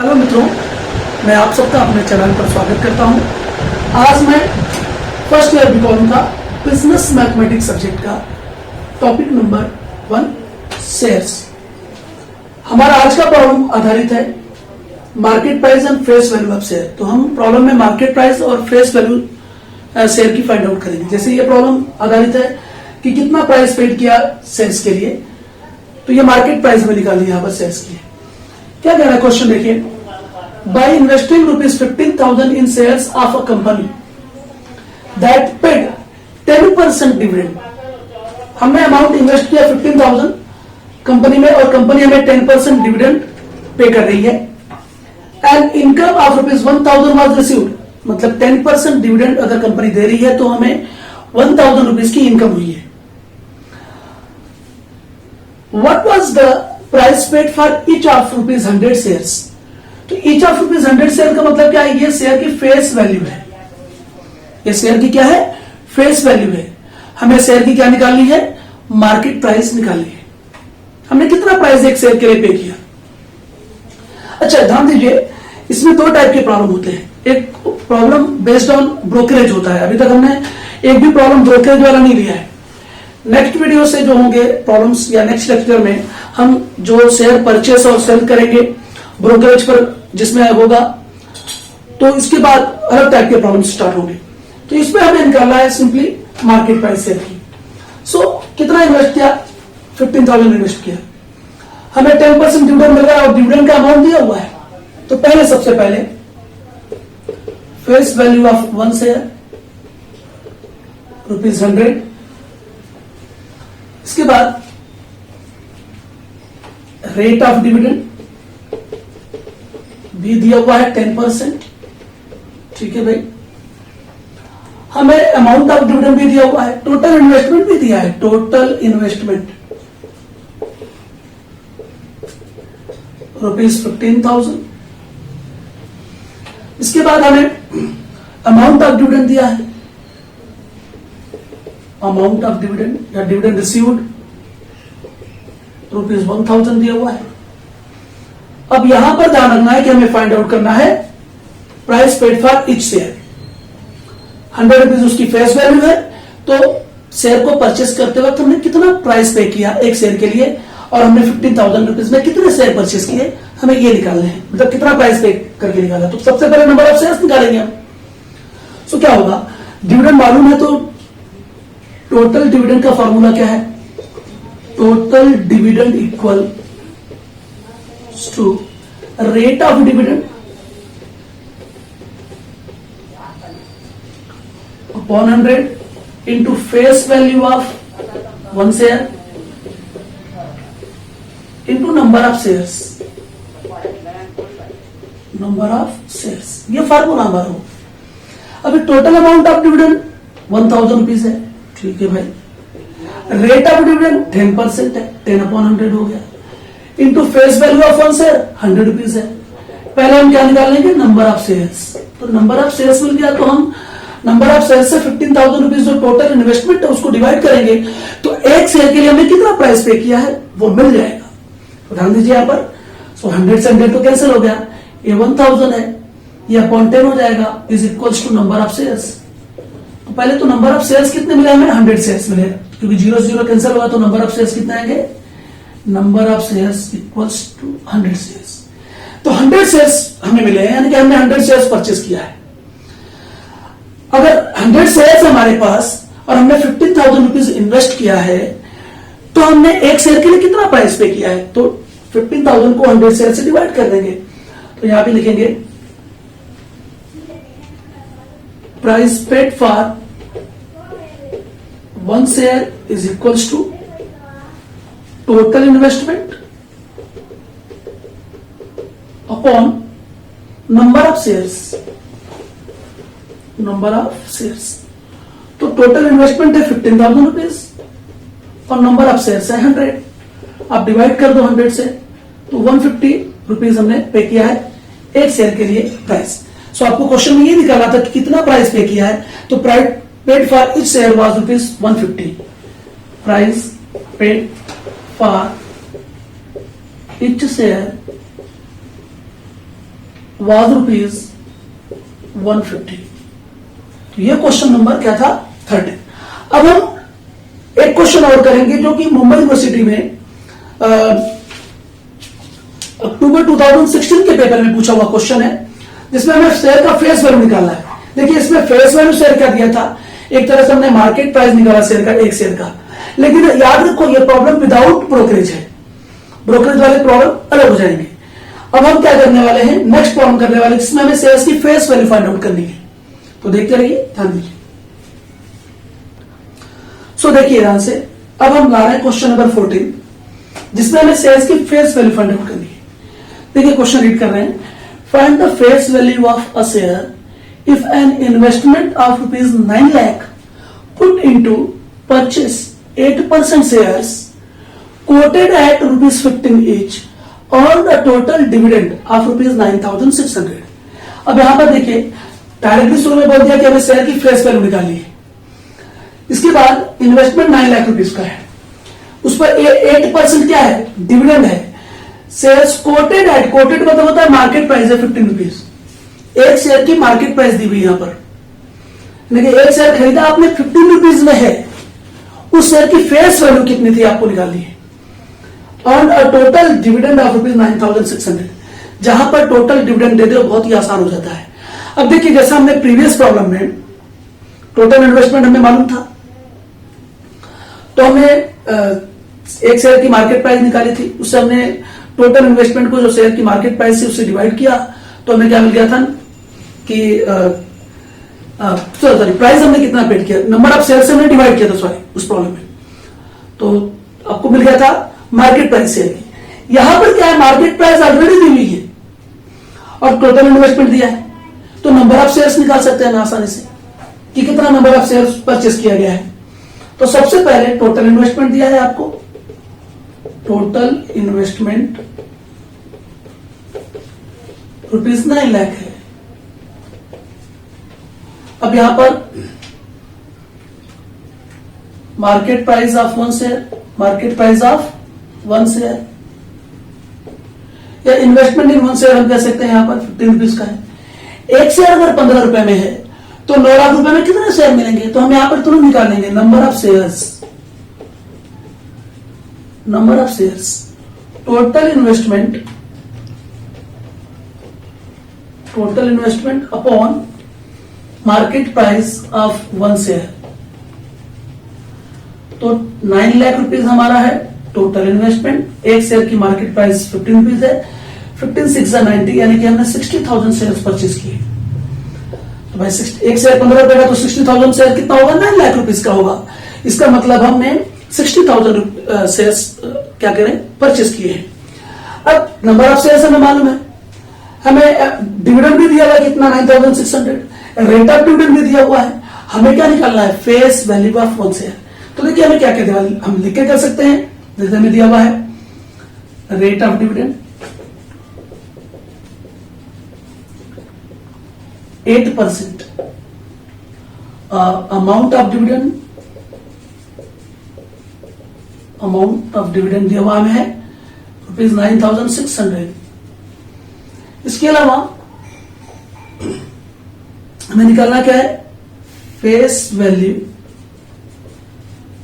Hello मित्रों, मैं आप सबका अपने चैनल पर स्वागत करता हूं। आज मैं फर्स्ट ईयर बीकॉम का बिजनेस मैथमेटिक्स सब्जेक्ट का टॉपिक नंबर 1 शेयर्स। हमारा आज का प्रॉब्लम आधारित है market price and face value of share. तो हम प्रॉब्लम में मार्केट प्राइस और फेस वैल्यू शेयर की फाइंड आउट करेंगे। जैसे ये प्रॉब्लम आधारित है कि कितना प्राइस पेड किया शेयर्स के लिए, तो ये मार्केट प्राइस में निकाली यहाँ पर शेयर्स की। क्या कह रहा है क्वेश्चन देखिए, by investing ₹15,000 in shares of a company that paid 10% dividend. हमने अमाउंट इन्वेस्ट किया 15,000 कंपनी में और कंपनी हमें 10% डिविडेंड पे कर रही है। And income of ₹1,000 was received, मतलब 10% डिविडेंड अगर कंपनी दे रही है तो हमें 1,000 रुपीज की इनकम हुई है। What was the price paid for each of ₹100 shares. तो ईच ऑफ ₹100 शेयर का मतलब क्या है, ये शेयर की फेस वैल्यू है। ये शेयर की क्या है, फेस वैल्यू है। हमें शेयर की क्या निकालनी है, मार्केट प्राइस निकालनी है। हमने कितना प्राइस एक शेयर के लिए पे किया। अच्छा ध्यान दीजिए, इसमें दो टाइप के प्रॉब्लम होते हैं। एक प्रॉब्लम बेस्ड ऑन ब्रोकरेज होता है। अभी तक हमने एक भी प्रॉब्लम ब्रोकरेज वाला नहीं लिया है। नेक्स्ट वीडियो से जो होंगे प्रॉब्लम्स या नेक्स्ट लेक्चर में हम जो शेयर परचेस और सेल करेंगे ब्रोकरेज पर जिसमें होगा, तो इसके बाद अलग टाइप के प्रॉब्लम स्टार्ट होंगे। तो इसमें हमें निकालना है सिंपली मार्केट प्राइस शेयर की। सो कितना इन्वेस्ट किया, 15,000 इन्वेस्ट किया, हमें 10% डिविडेंड मिल रहा है और डिविडेंड का अमाउंट दिया हुआ है। तो पहले सबसे पहले फेस वैल्यू ऑफ 1 शेयर ₹100। इसके बाद रेट ऑफ डिविडेंड भी दिया हुआ है 10%। ठीक है भाई, हमें अमाउंट ऑफ डिविडेंड भी दिया हुआ है, टोटल इन्वेस्टमेंट भी दिया है। Total investment ₹15,000। इसके बाद हमें अमाउंट ऑफ डिविडेंड दिया है, अमाउंट ऑफ डिविडेंड या डिविडेंड रिसीव्ड ₹1,000 दिया हुआ है। अब यहां पर ध्यान रखना है कि हमें फाइंड आउट करना है price paid for each share. 100 rupees उसकी फेस वैल्यू है, तो शेयर को परचेस करते वक्त हमने कितना प्राइस पे किया एक शेयर के लिए, और हमने 15,000 रुपीज में कितने शेयर परचेस किए, हमें ये निकालने हैं। मतलब कितना प्राइस पे करके निकाला। तो सबसे पहले नंबर ऑफ शेयर्स निकालेंगे हम। सो क्या होगा, डिविडेंड मालूम है तो टोटल डिविडेंड का फॉर्मूला क्या है, total dividend equal to rate of dividend upon 100 into face value of 1 share into number of shares, number of shares. ये फार्मूला हमारा हो। अभी total amount of dividend 1,000 rupees है। ठीक है भाई, रेट ऑफ डिविडेंड 10% है, 10/100 हो गया, into face value of 1 share 100 rupees है। पहले हम क्या निकाल लेंगे, नंबर ऑफ शेयर्स। तो नंबर ऑफ शेयर्स मिल गया, तो हम नंबर ऑफ शेयर्स से 15,000 रुपीज जो टोटल इन्वेस्टमेंट है उसको डिवाइड करेंगे, तो एक शेयर के लिए हमने कितना प्राइस पे किया है वो मिल जाएगा। तो ध्यान दीजिए यहाँ पर, सो 100 से 100 तो कैंसिल हो गया, ये 1,000 है, ये अपॉन 10 हो जाएगा, is equals to number of shares. तो पहले तो नंबर ऑफ शेयर्स कितने मिले हमें, 100 शेयर्स मिले, क्योंकि 0 से 0 कैंसिल होगा, तो नंबर ऑफ शेयर्स कितने आएंगे, number of shares equals to 100 shares. तो 100 शेयर्स हमें मिले हैं, यानी कि हमने 100 शेयर्स परचेस किया है। अगर 100 शेयर्स हमारे पास और हमने 15,000 रुपीज इन्वेस्ट किया है, तो हमने एक शेयर के लिए कितना प्राइस पे किया है, तो 15,000 को 100 शेयर से डिवाइड कर देंगे। तो यहां पे लिखेंगे price paid for 1 share is equals to total investment upon number of shares, number of shares. तो टोटल इन्वेस्टमेंट है 15,000 रुपीज और नंबर ऑफ शेयर्स है 100। आप डिवाइड कर दो 100 से, तो 150 रुपीज हमने पे किया है एक शेयर के लिए प्राइस। सो आपको क्वेश्चन में ये निकाला था कि कितना प्राइस पे किया है, तो price paid for each share was ₹150। Price paid for each share was ₹150। तो ये क्वेश्चन नंबर क्या था 13। अब हम एक क्वेश्चन और करेंगे जो कि मुंबई यूनिवर्सिटी में अक्टूबर 2016 के पेपर में पूछा हुआ क्वेश्चन है, जिसमें हमें शेयर का फेस वैल्यू निकालना है। देखिए इसमें फेस वैल्यू शेयर क्या दिया था, एक तरह से हमने मार्केट प्राइस निकाला शेयर का, एक शेयर का। लेकिन याद रखो ये प्रॉब्लम विदाउट ब्रोकरेज है, ब्रोकरेज वाले प्रॉब्लम अलग हो जाएंगे। अब हम क्या करने वाले हैं, नेक्स्ट प्रॉब्लम करने वाले जिसमें हमें शेयर्स की फेस वैल्यू फाइंड आउट करनी है। तो देखते रहिए, ध्यान दीजिए। सो देखिए ध्यान से, अब हम ला रहे हैं क्वेश्चन नंबर 14, जिसमें हमें शेयर्स की फेस वैल्यू फाइंड आउट करनी है। देखिए क्वेश्चन रीड कर रहे हैं, find the face value of a share if an investment of ₹9 lakh put into purchase 8% shares quoted at ₹15 each और द टोटल डिविडेंड ऑफ ₹9,600। अब यहां पर देखिए डायरेक्टली शुरू में बोल दिया कि हमें शेयर की फेस वैल्यू निकालनी है। इसके बाद इन्वेस्टमेंट 9 लाख रुपीस का है, उस पर 8% क्या है, डिविडेंड है। शेयर्स कोटेड एट, कोटेड मतलब होता है मार्केट प्राइस है ₹15। एक शेयर की मार्केट प्राइस दी हुई यहां पर, लेकिन एक शेयर खरीदा आपने ₹15 में है, उस शेयर की फेस वैल्यू कितनी थी आपको निकालनी है। और टोटल डिविडेंड ऑफ ₹9,600, जहां पर टोटल डिविडेंड दे दो बहुत ही आसान हो जाता है। अब देखिए जैसा हमने प्रीवियस प्रॉब्लम में टोटल इन्वेस्टमेंट हमें मालूम था, तो हमने एक शेयर की मार्केट प्राइस निकाली थी, उससे हमने टोटल इन्वेस्टमेंट को जो शेयर की मार्केट प्राइस से उससे डिवाइड किया, तो हमें क्या मिल गया था कि सॉरी प्राइस हमने कितना पेड किया, नंबर ऑफ शेयर से हमने डिवाइड किया था सॉरी उस प्रॉब्लम में, तो आपको मिल गया था मार्केट प्राइस शेयर की। यहां पर क्या है, मार्केट प्राइस ऑलरेडी दी हुई है और टोटल इन्वेस्टमेंट दिया है, तो नंबर ऑफ शेयर्स निकाल सकते हैं आसानी से कि कितना नंबर ऑफ शेयर्स परचेस किया गया है। तो सबसे पहले टोटल इन्वेस्टमेंट दिया है आपको, टोटल इन्वेस्टमेंट ₹9 लाख है। अब यहां पर market price of 1 share, market price of 1 share या इन्वेस्टमेंट इन 1 शेयर हम कह सकते हैं, यहां पर ₹15 का है। एक शेयर अगर ₹15 में है तो 9 लाख रुपए में कितने शेयर मिलेंगे, तो हम यहां पर तुरंत निकाल लेंगे number of shares, number of shares, total investment upon market price of 1 share. तो 9 लाख रुपीज हमारा है टोटल इन्वेस्टमेंट, एक शेयर की मार्केट प्राइस ₹15 है, 15 6 90 यानी कि हमने 60,000 शेयर परचेज किए। तो भाई एक शेयर ₹15 का, तो 60,000 शेयर कितना होगा, 9 लाख रुपीज का होगा। इसका मतलब हमने 60,000 शेयर्स क्या करें परचेज किए हैं। अब नंबर ऑफ शेयर्स हमें मालूम है, हमें डिविडेंड भी दिया हुआ है कितना 9,600, रेट ऑफ डिविडेंड भी दिया हुआ है, हमें क्या निकालना है, फेस वैल्यू ऑफ 1 शेयर। तो देखिए हमें क्या कहते हैं, हम लिख के कर सकते हैं, जैसे हमें दिया हुआ है rate of dividend 8%, amount of dividend दिया हुआ हमें है ₹9,600। इसके अलावा हमें निकालना क्या है, face value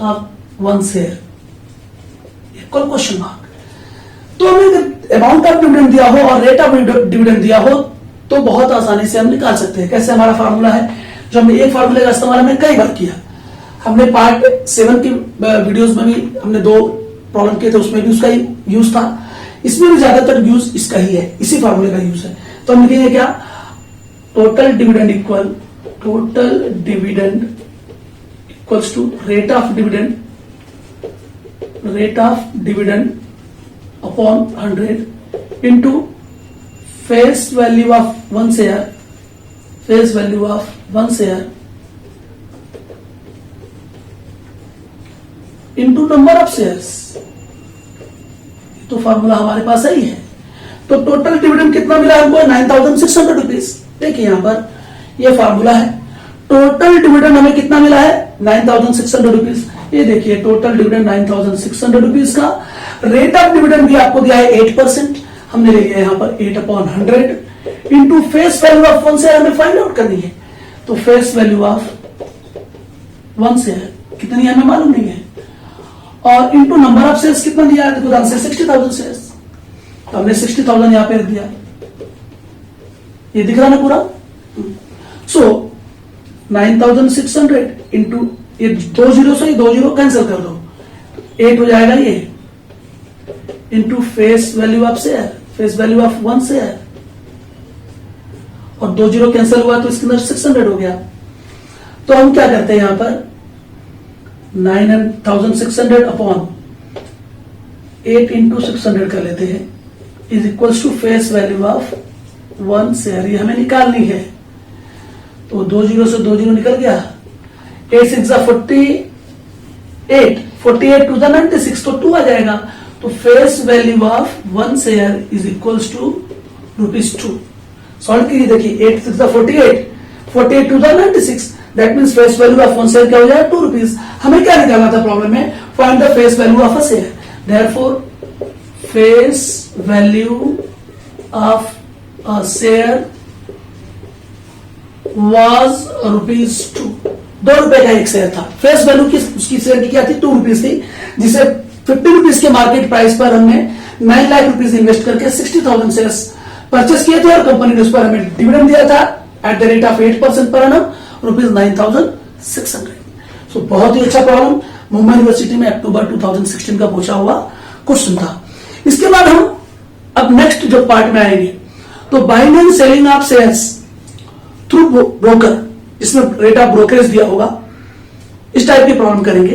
of 1 share equal question mark. तो हमें अमाउंट ऑफ डिविडेंड दिया हो और रेट ऑफ डिविडेंड दिया हो तो बहुत आसानी से हम निकाल सकते हैं। कैसे, हमारा फार्मूला है जो हमने एक फार्मूले का इस्तेमाल हमने कई बार किया, हमने पार्ट 7 की वीडियोस में भी हमने 2 प्रॉब्लम किए थे, उसमें भी उसका ही यूज था, इसमें भी ज्यादातर यूज इसका ही है, इसी फार्मूले का यूज है। तो हम लिखेंगे क्या, total dividend equals to rate of dividend upon 100 into face value of 1 share into number of shares. तो फॉर्मूला हमारे पास सही है। तो टोटल डिविडेंड कितना मिला हमको, 9,600 रुपीज। देखिए यहां पर ये फॉर्मूला है, टोटल डिविडेंड हमें कितना मिला है, 9,600 रुपीज। ये देखिए टोटल डिविडेंड 9,600 रुपीज का, रेट ऑफ डिविडेंड भी आपको दिया है 8%, हमने ले लिया यहां पर 8/100 into face value of one share हमें फाइंड आउट करनी है। तो face value of one share कितनी है हमें मालूम नहीं है, और इंटू नंबर ऑफ शेयर्स कितना दिया है, देखो आंसर 60,000 शेयर्स, तो हमने 60,000 यहां पे रख दिया। ये दिख रहा ना पूरा। सो 9,600 इंटू, ये 2 जीरो से 2 जीरो कैंसिल कर दो, 8 हो जाएगा ये, into face value of share, face value of one share, और 2 जीरो कैंसिल हुआ तो इसके अंदर 600 हो गया। तो हम क्या करते हैं यहां पर 9,600 अपॉन 8 इंटू 600 कर लेते हैं, is equals to face value of one share, ये हमें निकालनी है। तो 2 जीरो से 2 जीरो निकल गया, 8 6 48, 48 टू 96, तो 2 आ जाएगा। तो face value of one share is equals to ₹2। Solve कीजिए, देखिए 8 6 48, 48 two 96, that means face value of one share क्या हो जाएगा ₹2। हमें क्या निकालना था प्रॉब्लम में, find the face value of a share, therefore face value of a share was ₹2। ₹2 का एक शेयर था, फेस वैल्यू की उसकी शेयर की क्या थी, ₹2 थी, जिसे ₹50 के मार्केट प्राइस पर हमने 9 लाख रुपीस इन्वेस्ट करके 60,000 शेयर्स परचेस किए थे, और कंपनी ने उस पर हमें डिविडेंड दिया था एट द रेट ऑफ 8% पर annum, ₹9,600। सो बहुत ही अच्छा प्रॉब्लम मुंबई यूनिवर्सिटी में अक्टूबर 2016 का पूछा हुआ क्वेश्चन था। इसके बाद हम अब नेक्स्ट जो पार्ट में आएंगे, तो buying and selling of shares through broker, इसमें रेट ऑफ ब्रोकरेज दिया होगा, इस टाइप की प्रॉब्लम करेंगे।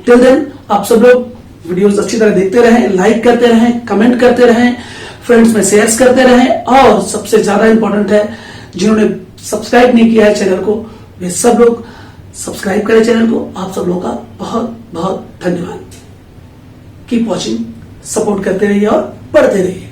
टिल देन आप सब लोग वीडियोस अच्छी तरह देखते रहें, लाइक करते रहें, कमेंट करते रहें, फ्रेंड्स में शेयर करते रहें, और सबसे ज्यादा इंपॉर्टेंट है जिन्होंने सब्सक्राइब नहीं किया है चैनल को, वे सब लोग सब्सक्राइब करें चैनल को। आप सब लोगों का बहुत बहुत धन्यवाद। कीप वॉचिंग, सपोर्ट करते रहिए और पढ़ते रहिए।